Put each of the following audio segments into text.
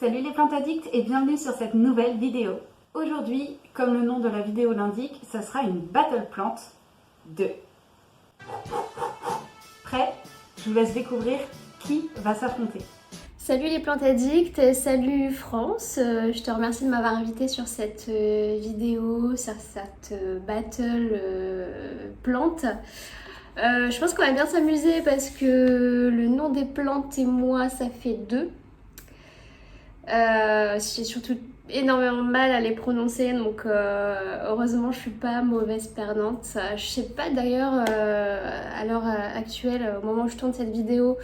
Salut les plantes addicts et bienvenue sur cette nouvelle vidéo. Aujourd'hui, comme le nom de la vidéo l'indique, ça sera une battle plant 2. Prêt? Je vous laisse découvrir qui va s'affronter. Salut les plantes addicts, salut France, je te remercie de m'avoir invité sur cette vidéo, sur cette battle plante. Je pense qu'on va bien s'amuser parce que le nom des plantes et moi ça fait 2. J'ai surtout énormément mal à les prononcer, donc heureusement je suis pas mauvaise perdante. Je sais pas d'ailleurs à l'heure actuelle, au moment où je tourne cette vidéo,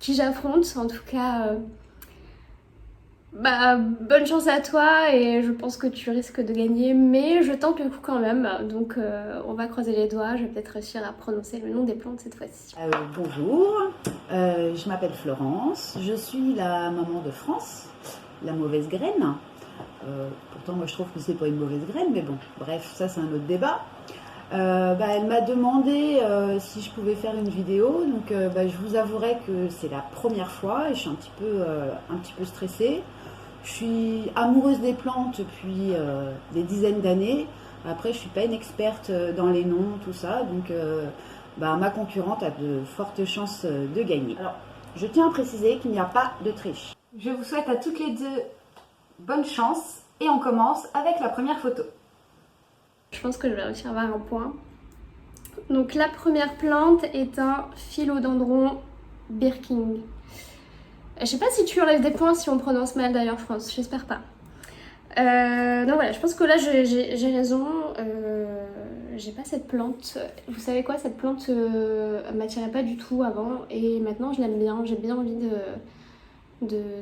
qui j'affronte. En tout cas, bonne chance à toi et je pense que tu risques de gagner, mais je tente le coup quand même. Donc on va croiser les doigts, je vais peut-être réussir à prononcer le nom des plantes cette fois-ci. Bonjour, je m'appelle Florence, je suis la maman de France, la mauvaise graine. Pourtant moi je trouve que c'est pas une mauvaise graine, mais bon, bref, ça c'est un autre débat. Elle m'a demandé si je pouvais faire une vidéo, donc je vous avouerai que c'est la première fois et je suis un petit peu stressée. Je suis amoureuse des plantes depuis des dizaines d'années. Après, je suis pas une experte dans les noms, tout ça, donc ma concurrente a de fortes chances de gagner. Alors, je tiens à préciser qu'il n'y a pas de triche. Je vous souhaite à toutes les deux bonne chance et on commence avec la première photo. Je pense que je vais réussir à avoir un point. Donc la première plante est un philodendron Birking. Je sais pas si tu enlèves des points si on prononce mal d'ailleurs France, j'espère pas. Donc voilà, je pense que là j'ai raison. J'ai pas cette plante. Vous savez quoi, cette plante m'attirait pas du tout avant et maintenant je l'aime bien. J'ai bien envie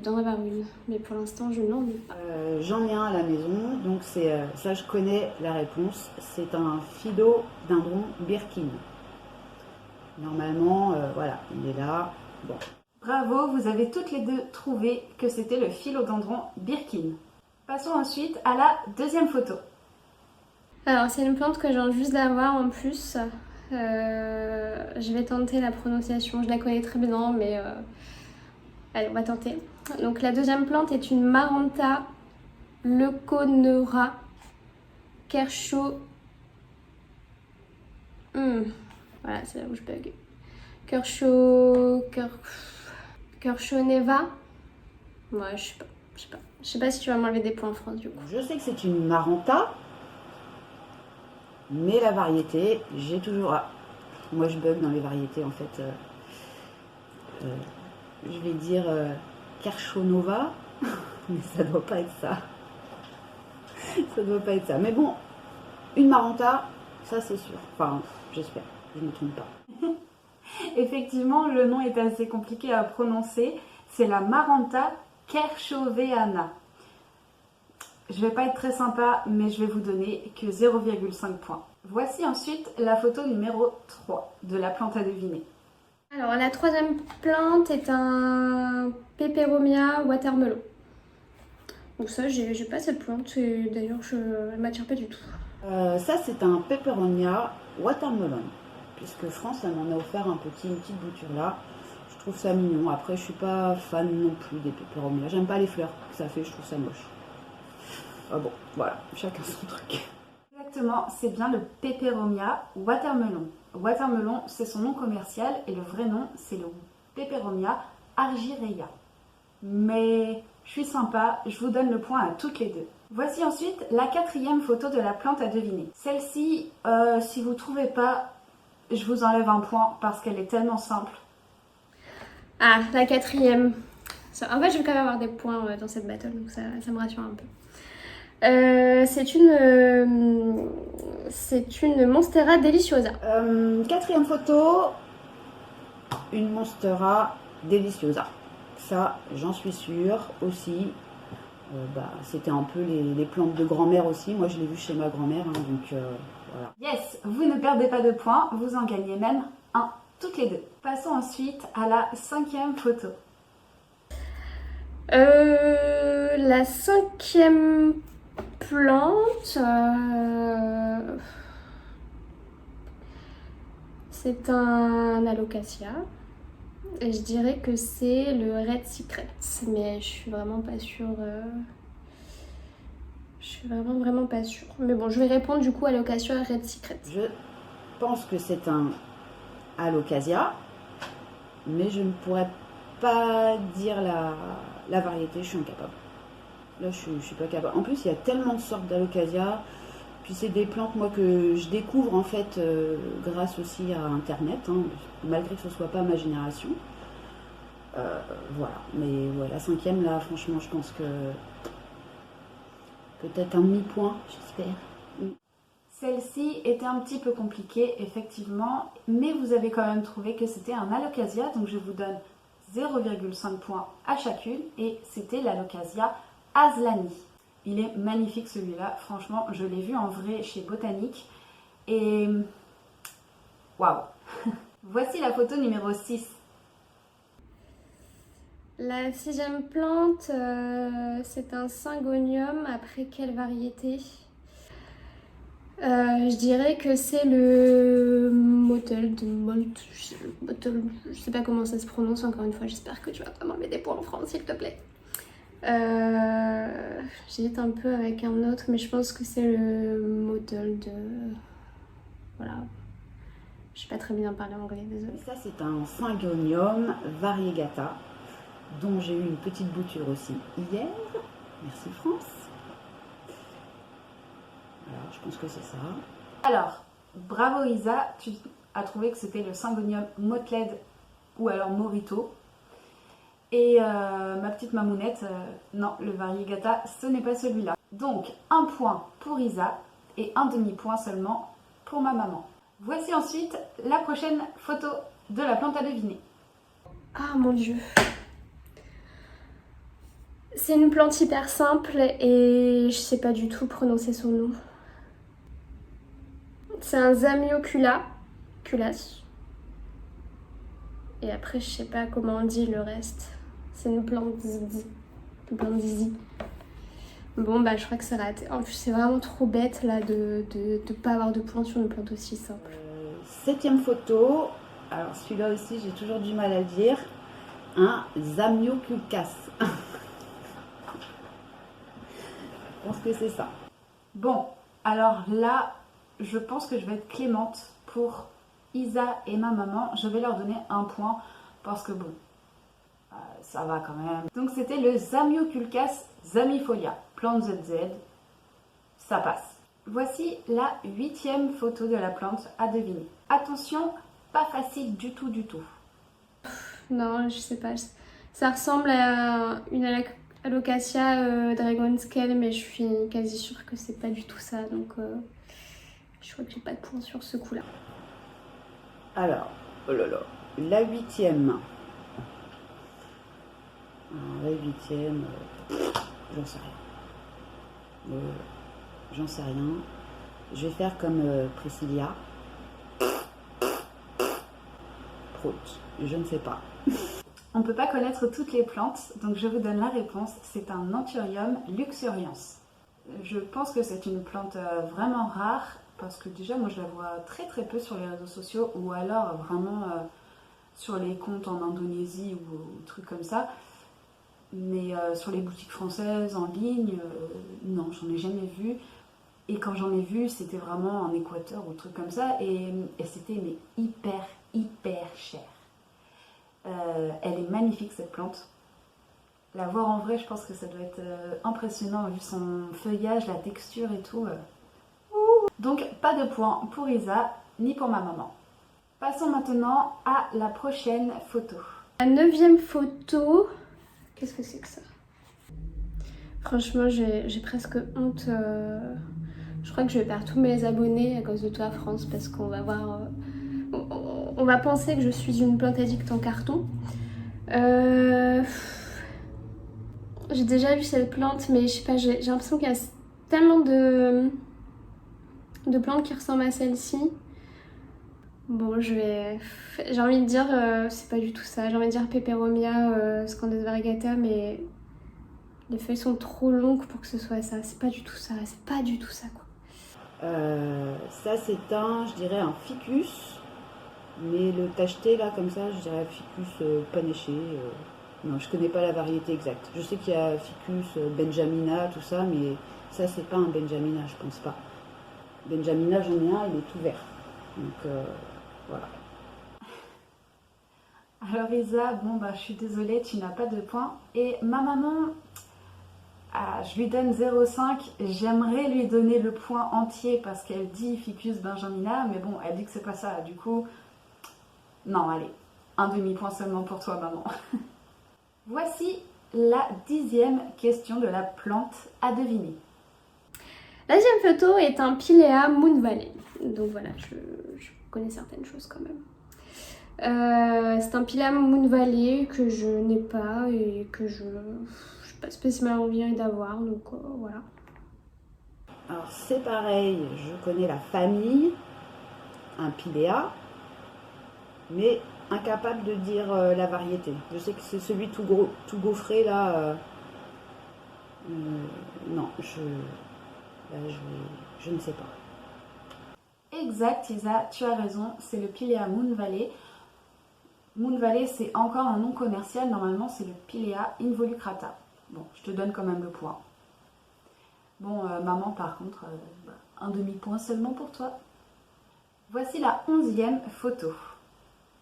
d'en avoir une, mais pour l'instant je n'en ai pas. J'en ai un à la maison, donc ça je connais la réponse. C'est un philodendron Birkin. Normalement, voilà, il est là. Bon. Bravo, vous avez toutes les deux trouvé que c'était le philodendron Birkin. Passons ensuite à la deuxième photo. Alors c'est une plante que je viens juste d'avoir en plus. Je vais tenter la prononciation, je la connais très bien, mais allez, on va tenter. Donc la deuxième plante est une Maranta leuconeura Kershaw. Voilà, c'est là où je bug. Kershoneva. Ouais, je sais pas si tu vas m'enlever des points en France du coup. Je sais que c'est une Maranta, mais la variété, j'ai toujours... Ah, moi je bug dans les variétés en fait. Je vais dire Kershonova, mais ça doit pas être ça. Ça doit pas être ça. Mais bon, une Maranta, ça c'est sûr. Enfin, j'espère, je ne me trompe pas. Effectivement, le nom est assez compliqué à prononcer. C'est la Maranta kershoveana. Je vais pas être très sympa, mais je vais vous donner que 0,5 points. Voici ensuite la photo numéro 3 de la plante à deviner. Alors la troisième plante est un Peperomia watermelon. Donc ça, j'ai pas cette plante et d'ailleurs elle m'attire pas du tout. Ça c'est un Peperonia watermelon, puisque France elle m'en a offert une petite bouture là. Je trouve ça mignon. Après je suis pas fan non plus des Peperomia. J'aime pas les fleurs que ça fait, je trouve ça moche. Ah bon, voilà, chacun son truc. Exactement, c'est bien le Peperomia watermelon. Watermelon, c'est son nom commercial et le vrai nom, c'est le Peperomia argyreia. Mais je suis sympa, je vous donne le point à toutes les deux. Voici ensuite la quatrième photo de la plante à deviner. Celle-ci, si vous ne trouvez pas, je vous enlève un point parce qu'elle est tellement simple. Ah, la quatrième. En fait, je vais quand même avoir des points dans cette battle, donc ça me rassure un peu. C'est une Monstera deliciosa. Quatrième photo, une Monstera deliciosa. Ça, j'en suis sûre aussi. C'était un peu les plantes de grand-mère aussi. Moi, je l'ai vu chez ma grand-mère, hein, donc voilà. Yes, vous ne perdez pas de points, vous en gagnez même un, toutes les deux. Passons ensuite à la cinquième photo. La cinquième plante, c'est un Alocasia. Et je dirais que c'est le Red Secret, mais je suis vraiment pas sûre. Je suis vraiment pas sûre. Mais bon, je vais répondre du coup à l'occasion à Red Secret. Je pense que c'est un Alocasia, mais je ne pourrais pas dire la variété, je suis incapable. Là, je suis pas capable. En plus, il y a tellement de sortes d'Alocasia. Puis c'est des plantes, moi, que je découvre en fait grâce aussi à Internet, hein, malgré que ce soit pas ma génération. Voilà. Mais ouais, la 5e, là, franchement, je pense que peut-être un demi-point, j'espère. Celle-ci était un petit peu compliquée, effectivement, mais vous avez quand même trouvé que c'était un Alocasia, donc je vous donne 0,5 points à chacune, et c'était l'Alocasia Aslani. Il est magnifique celui-là, franchement, je l'ai vu en vrai chez Botanique, et waouh. Voici la photo numéro 6. La 6e plante, c'est un Syngonium. Après, quelle variété? Je dirais que c'est le Motel, je sais pas comment ça se prononce, encore une fois, j'espère que tu vas pas m'enlever des points en France, s'il te plaît. J'hésite un peu avec un autre, mais je pense que c'est le Motel de... Voilà. Je sais pas très bien parler anglais, désolée. Ça, c'est un Syngonium variegata, dont j'ai eu une petite bouture aussi hier. Merci France. Voilà, je pense que c'est ça. Alors, bravo Isa, tu as trouvé que c'était le Syngonium Motled ou alors Morito. Et ma petite mamounette, non, le variegata, ce n'est pas celui-là. Donc, un point pour Isa et un demi-point seulement pour ma maman. Voici ensuite la prochaine photo de la plante à deviner. Ah mon dieu. C'est une plante hyper simple et je sais pas du tout prononcer son nom. C'est un Zamioculus. Et après, je sais pas comment on dit le reste. C'est une plante zizi. Une plante zizi. Bon, bah, je crois que c'est raté. En plus, c'est vraiment trop bête là de pas avoir de points sur une plante aussi simple. 7e photo. Alors, celui-là aussi, j'ai toujours du mal à le dire. Un Zamioculcas. Je pense que c'est ça. Bon, alors là, je pense que je vais être clémente pour Isa et ma maman. Je vais leur donner un point parce que bon, ça va quand même. Donc c'était le Zamioculcas zamifolia, plante ZZ. Ça passe. Voici la 8e photo de la plante à deviner. Attention, pas facile du tout. Non, je sais pas. Ça ressemble à une Alocasia Dragon Scale, mais je suis quasi sûre que c'est pas du tout ça. Donc, je crois que j'ai pas de points sur ce coup-là. Alors, oh là là, la 8e. La 8e, j'en sais rien. J'en sais rien. Je vais faire comme Priscilla. Prout, je ne sais pas. On ne peut pas connaître toutes les plantes, donc je vous donne la réponse. C'est un Anthurium luxurians. Je pense que c'est une plante vraiment rare, parce que déjà moi je la vois très peu sur les réseaux sociaux, ou alors vraiment sur les comptes en Indonésie ou trucs comme ça. Mais sur les boutiques françaises en ligne, non, j'en ai jamais vu. Et quand j'en ai vu, c'était vraiment en Équateur ou trucs comme ça, et c'était mais hyper cher. Elle est magnifique cette plante. La voir en vrai, je pense que ça doit être impressionnant vu son feuillage, la texture et tout. Donc pas de points pour Isa ni pour ma maman. Passons maintenant à la prochaine photo. La 9e photo, qu'est-ce que c'est que ça? Franchement, j'ai presque honte. Je crois que je vais perdre tous mes abonnés à cause de toi, France, parce qu'on va voir. On va penser que je suis une plante addict en carton. J'ai déjà vu cette plante, mais je sais pas, j'ai l'impression qu'il y a tellement de plantes qui ressemblent à celle-ci. Bon, j'ai envie de dire, c'est pas du tout ça. J'ai envie de dire Peperomia Scandes variegata, mais les feuilles sont trop longues pour que ce soit ça. C'est pas du tout ça, quoi. Ça, c'est je dirais un ficus Mais le tacheté, là, comme ça, je dirais ficus panaché. Non, je connais pas la variété exacte. Je sais qu'il y a ficus benjamina, tout ça, mais ça, c'est pas un benjamina, je pense pas. Benjamina, j'en ai un, il est tout vert. Donc, voilà. Alors Isa, bon bah je suis désolée, tu n'as pas de points. Et ma maman, je lui donne 0,5. J'aimerais lui donner le point entier parce qu'elle dit ficus benjamina, mais bon, elle dit que c'est pas ça. Du coup, non, allez, un demi-point seulement pour toi, maman. Voici la 10e question de la plante à deviner. La deuxième photo est un Pilea Moon Valley. Donc voilà, je connais certaines choses quand même. C'est un Pilea Moon Valley que je n'ai pas et que je n'ai pas spécialement envie d'avoir. Donc voilà. Alors, c'est pareil, je connais la famille, un pilea, mais incapable de dire la variété. Je sais que c'est celui tout gros, tout gaufré là. Non, je ne sais pas. Exact Isa, tu as raison, c'est le Pilea Moon Valley. Moon Valley, c'est encore un nom commercial, normalement c'est le Pilea involucrata. Bon, je te donne quand même le point. Bon, maman par contre, un demi-point seulement pour toi. Voici la 11e photo.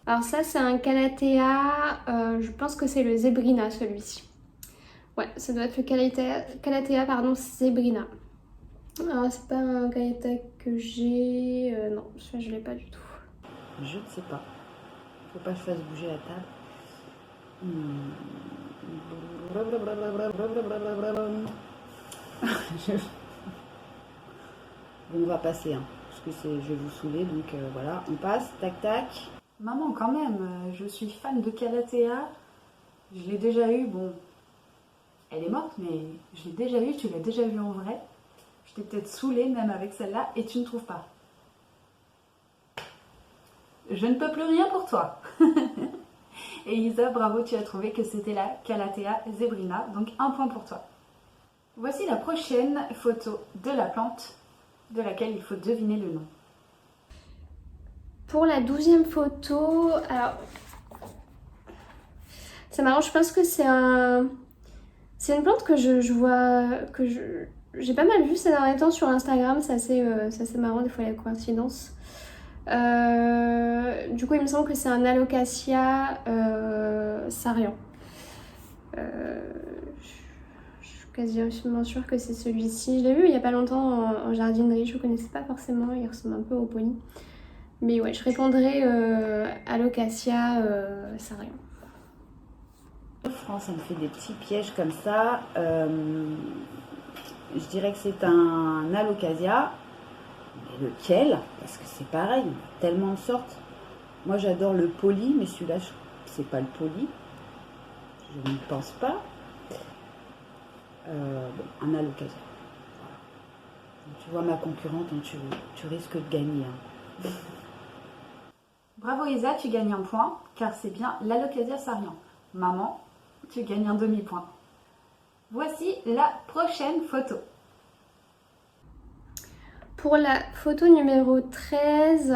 Alors ça c'est un Calathea, je pense que c'est le Zebrina celui-ci. Ouais, ça doit être le Calathea pardon, Zebrina. Alors c'est pas un Calathea que j'ai... non, ça je l'ai pas du tout. Je ne sais pas. Faut pas que je fasse bouger la table. Bon, on va passer, hein, parce que je vais vous saouler, donc voilà, on passe, tac tac. Maman quand même, je suis fan de Calathea. Je l'ai déjà eu, bon, elle est morte, mais je l'ai déjà eu, tu l'as déjà vu en vrai. Je t'ai peut-être saoulée même avec celle-là et tu ne trouves pas. Je ne peux plus rien pour toi. Et Isa, bravo, tu as trouvé que c'était la Calathea zebrina, donc un point pour toi. Voici la prochaine photo de la plante de laquelle il faut deviner le nom. Pour la 12e photo, alors c'est marrant, je pense que c'est une plante que je vois, j'ai pas mal vu ces derniers temps sur Instagram, c'est assez marrant des fois les coïncidences. Du coup il me semble que c'est un Alocasia Sarian. Je suis quasiment sûre que c'est celui-ci. Je l'ai vu il y a pas longtemps en jardinerie, je ne connaissais pas forcément, il ressemble un peu au pony. Mais ouais, je répondrai Alocasia Sarian. France, ça me fait des petits pièges comme ça. Je dirais que c'est un Alocasia. Mais lequel? Parce que c'est pareil, il y a tellement de sortes. Moi j'adore le poli, mais celui-là, c'est pas le poli. Je ne pense pas. Bon, un Alocasia. Voilà. Tu vois ma concurrente, hein, tu risques de gagner. Hein. Bravo Isa, tu gagnes un point, car c'est bien l'Alocasia Sarian. Maman, tu gagnes un demi-point. Voici la prochaine photo. Pour la photo numéro 13,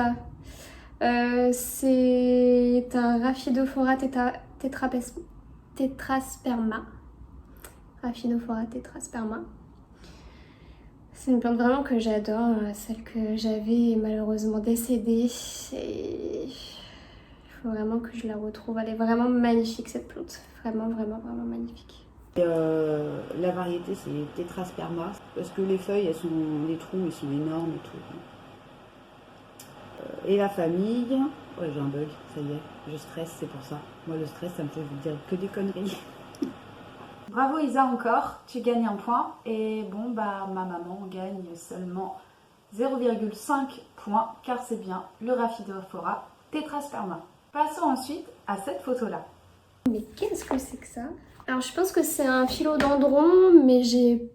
c'est un Rhaphidophora tetrasperma. Rhaphidophora tetrasperma. C'est une plante vraiment que j'adore, celle que j'avais malheureusement décédée. Et il faut vraiment que je la retrouve. Elle est vraiment magnifique cette plante. Vraiment, vraiment, vraiment magnifique. La variété c'est Tetrasperma parce que les feuilles, les trous ils sont énormes et tout. Et la famille, ouais j'ai un bug, ça y est, je stresse, c'est pour ça. Moi le stress ça me fait vous dire que des conneries. Bravo Isa encore, tu gagnes un point et bon bah ma maman gagne seulement 0,5 points car c'est bien le Rhaphidophora tetrasperma. Passons ensuite à cette photo là. Mais qu'est-ce que c'est que ça? Alors je pense que c'est un philodendron, mais j'ai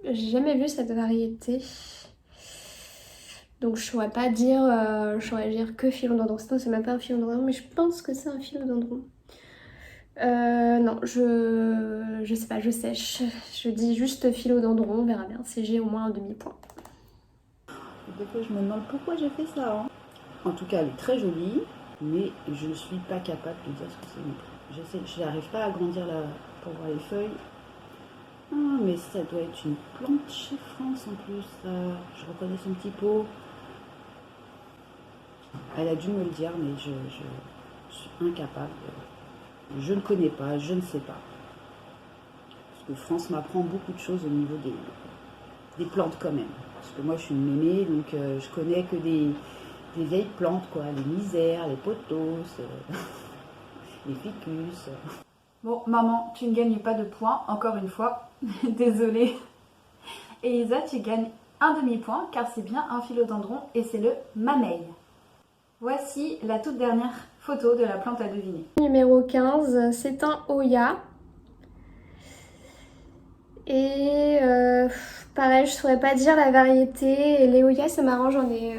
jamais vu cette variété. Donc je saurais pas dire, que philodendron. Sinon c'est même pas un philodendron, mais je pense que c'est un philodendron. Non, je sais pas, je sèche. Je dis juste philodendron, on verra bien si j'ai au moins un demi-point. Des fois je me demande pourquoi j'ai fait ça. Hein. En tout cas elle est très jolie. mais je ne suis pas capable de dire ce que c'est non plus. Je n'arrive pas à agrandir pour voir les feuilles. Ah, mais ça doit être une plante chez France en plus. Je reconnais son petit pot. Elle a dû me le dire, mais je suis incapable. Je ne connais pas, je ne sais pas. Parce que France m'apprend beaucoup de choses au niveau des plantes quand même. Parce que moi je suis une mémé, donc je connais que des vieilles plantes, quoi. Les misères, les pothos, les ficus. Bon, maman, tu ne gagnes pas de points, encore une fois. Désolée. Et Isa, tu gagnes un demi-point, car c'est bien un philodendron et c'est le mamey. Voici la toute dernière photo de la plante à deviner. Numéro 15, c'est un Hoya. Et pareil, je ne saurais pas dire la variété. Et les Hoya, ça m'arrange, j'en ai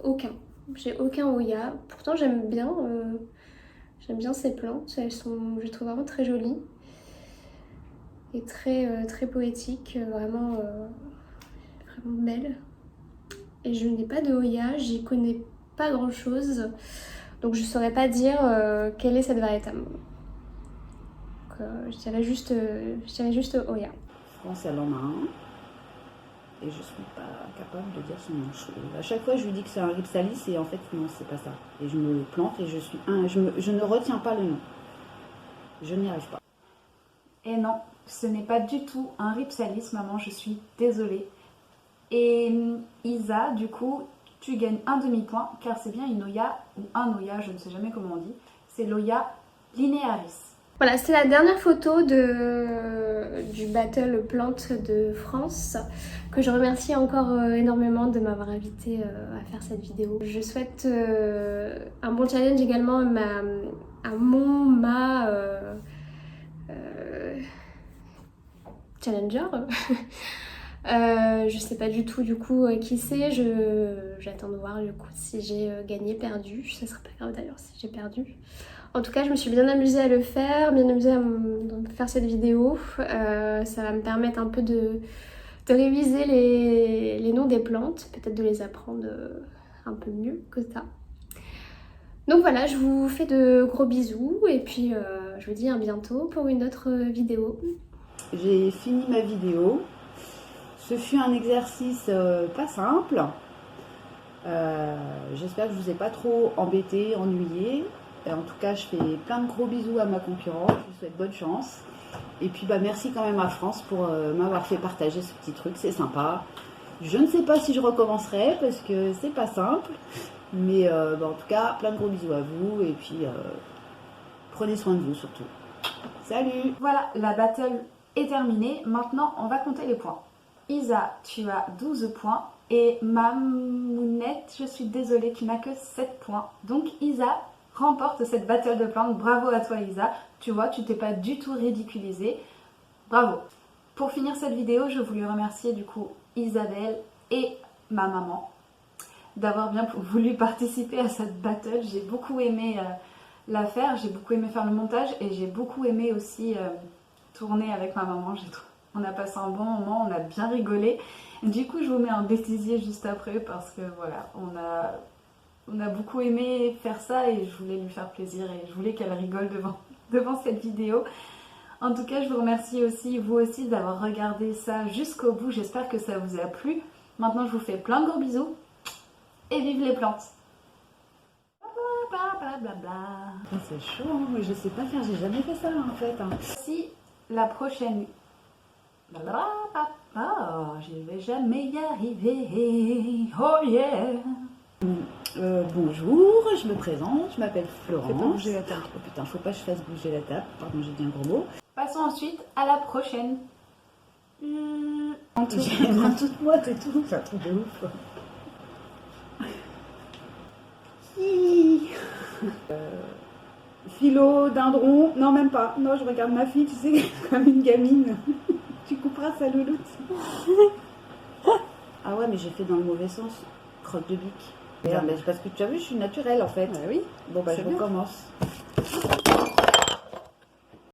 aucun. J'ai aucun Hoya. Pourtant, j'aime bien ces plantes. Elles sont, je les trouve vraiment très jolies. Et très poétiques, vraiment belles. Et je n'ai pas de Hoya, j'y connais pas grand chose. Donc je ne saurais pas dire quelle est cette variété. Donc, je dirais juste Hoya. France, elle en a un. Et je suis pas capable de dire son nom. À chaque fois, je lui dis que c'est un Rhipsalis et en fait, non, c'est pas ça. Et je me plante et je ne retiens pas le nom. Je n'y arrive pas. Et non, ce n'est pas du tout un Rhipsalis, maman, je suis désolée. Et Isa, du coup, tu gagnes un demi-point, car c'est bien une Hoya, ou un Hoya, je ne sais jamais comment on dit. C'est l'Hoya linearis. Voilà, c'est la dernière photo du Battle Plante de France, que je remercie encore énormément de m'avoir invité à faire cette vidéo. Je souhaite un bon challenge également à ma challenger. Je sais pas du tout qui c'est, j'attends de voir du coup si j'ai gagné, perdu, ça serait pas grave d'ailleurs si j'ai perdu. En tout cas, je me suis bien amusée à le faire, bien amusée à faire cette vidéo. Ça va me permettre un peu de réviser les noms des plantes, peut-être de les apprendre un peu mieux que ça. Donc voilà, je vous fais de gros bisous et puis je vous dis à bientôt pour une autre vidéo. J'ai fini ma vidéo. Ce fut un exercice pas simple. J'espère que je vous ai pas trop embêté, ennuyé. En tout cas, je fais plein de gros bisous à ma concurrente. Je lui souhaite bonne chance. Et puis, merci quand même à France pour m'avoir fait partager ce petit truc. C'est sympa. Je ne sais pas si je recommencerai parce que c'est pas simple. Mais en tout cas, plein de gros bisous à vous. Et puis, prenez soin de vous surtout. Salut! Voilà, la battle est terminée. Maintenant, on va compter les points. Isa, tu as 12 points. Et Mamounette, je suis désolée, tu n'as que 7 points. Donc, Isa remporte cette battle de plantes. Bravo à toi, Isa. Tu vois, tu t'es pas du tout ridiculisée. Bravo. Pour finir cette vidéo, je voulais remercier du coup Isabelle et ma maman d'avoir bien voulu participer à cette battle. J'ai beaucoup aimé la faire, j'ai beaucoup aimé faire le montage et j'ai beaucoup aimé aussi tourner avec ma maman. On a passé un bon moment, on a bien rigolé. Du coup, je vous mets un bêtisier juste après parce que voilà, on a beaucoup aimé faire ça et je voulais lui faire plaisir et je voulais qu'elle rigole devant cette vidéo. En tout cas, je vous remercie aussi, vous aussi, d'avoir regardé ça jusqu'au bout. J'espère que ça vous a plu. Maintenant, je vous fais plein de gros bisous et vive les plantes. C'est chaud, hein. Je sais pas faire, j'ai jamais fait ça en fait. Si la prochaine... je vais jamais y arriver. Oh yeah. Bonjour, je me présente, je m'appelle Florence. Fais pas bouger la table. Oh putain, faut pas que je fasse bouger la table. Pardon, j'ai dit un gros mot. Passons ensuite à la prochaine. J'ai une main toute moite et tout, c'est un truc de ouf. Philodendron, non même pas. Non, je regarde ma fille, tu sais, comme une gamine. Tu couperas sa louloute. Ah ouais, mais j'ai fait dans le mauvais sens. Crotte de bique. Merde, mais parce que tu as vu, je suis naturelle en fait. Oui. Bon, je recommence.